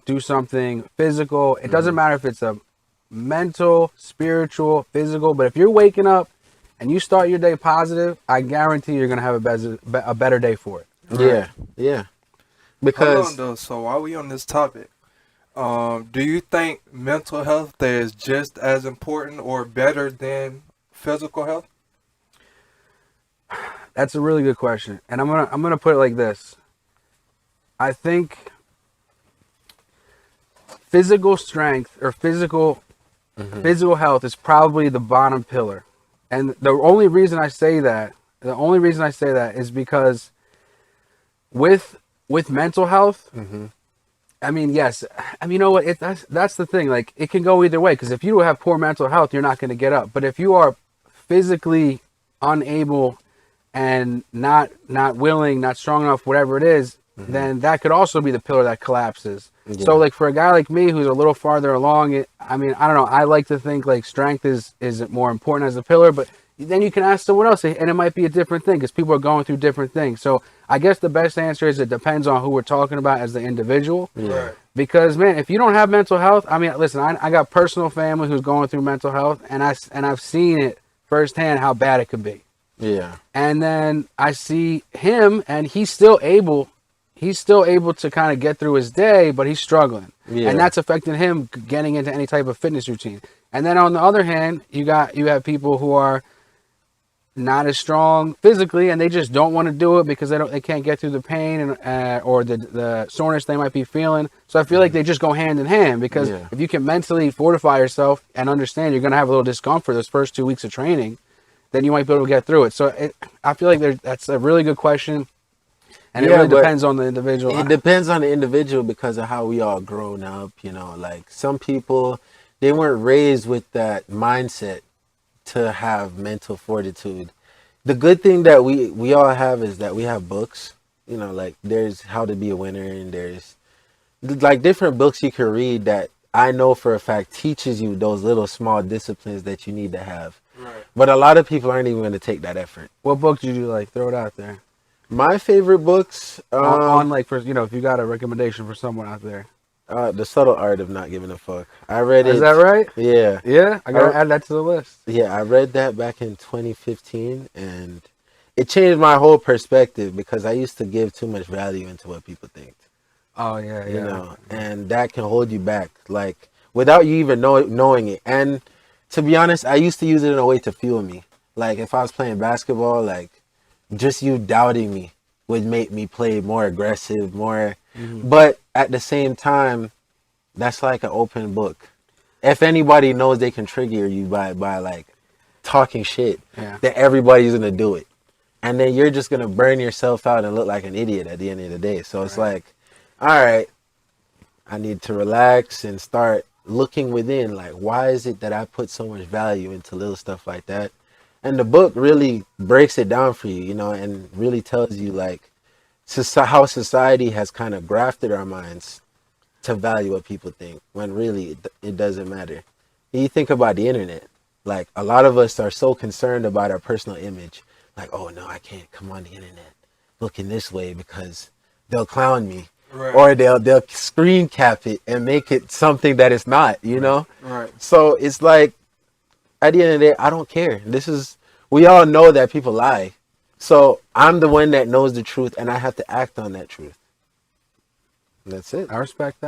do something physical. It doesn't matter if it's a mental, spiritual, physical, but if you're waking up and you start your day positive, I guarantee you're going to have a better day for it. Right. Yeah. Because hold on though. So while we on this topic, do you think mental health is just as important or better than physical health? That's a really good question. And I'm going to put it like this. I think physical strength or physical health is probably the bottom pillar. And the only reason I say that is because with mental health, I mean, yes, I mean, you know what? That's the thing. Like, it can go either way. Because if you have poor mental health, you're not going to get up. But if you are physically unable and not willing, not strong enough, whatever it is, then that could also be the pillar that collapses. Yeah. So, like, for a guy like me who's a little farther along, I mean, I don't know. I like to think like strength is more important as a pillar, but then you can ask someone else, and it might be a different thing because people are going through different things. So I guess the best answer is it depends on who we're talking about as the individual. Right. Because, man, if you don't have mental health, I mean, listen, I got personal family who's going through mental health, and I've seen it firsthand how bad it could be. Yeah. And then I see him, and he's still able to kind of get through his day, but he's struggling. Yeah. And that's affecting him getting into any type of fitness routine. And then on the other hand, you have people who are not as strong physically, and they just don't want to do it because they can't get through the pain and or the soreness they might be feeling. So I feel like they just go hand in hand because if you can mentally fortify yourself and understand you're going to have a little discomfort those first 2 weeks of training, then you might be able to get through it. So I feel like that's a really good question. And it really depends on the individual. It depends on the individual because of how we all grown up, you know, like some people, they weren't raised with that mindset to have mental fortitude. The good thing that we all have is that we have books, you know, like there's How to Be a Winner and there's like different books you can read that I know for a fact teaches you those little small disciplines that you need to have. Right. But a lot of people aren't even going to take that effort. What book did you like? Throw it out there. My favorite books on like, for, you know, if you got a recommendation for someone out there. The Subtle Art of Not Giving a Fuck. I read it. Is that right? Yeah. Yeah? I gotta add that to the list. Yeah, I read that back in 2015 and it changed my whole perspective because I used to give too much value into what people think. Oh yeah, yeah. You know, and that can hold you back, like without you even knowing it. And to be honest, I used to use it in a way to fuel me. Like if I was playing basketball, like just you doubting me would make me play more aggressive, more. But at the same time, that's like an open book. If anybody knows they can trigger you by like talking shit, then everybody's gonna do it, and then you're just gonna burn yourself out and look like an idiot at the end of the day. So it's like, all right, I need to relax and start looking within. Like, why is it that I put so much value into little stuff like that? And the book really breaks it down for you, you know, and really tells you like how society has kind of grafted our minds to value what people think when really it doesn't matter. You think about the internet, like a lot of us are so concerned about our personal image. Like, oh no, I can't come on the internet looking this way because they'll clown me. Right. Or they'll screen cap it and make it something that it's not, you know? Right. So it's like, at the end of the day, I don't care. We all know that people lie. So I'm the one that knows the truth and I have to act on that truth. That's it. I respect that.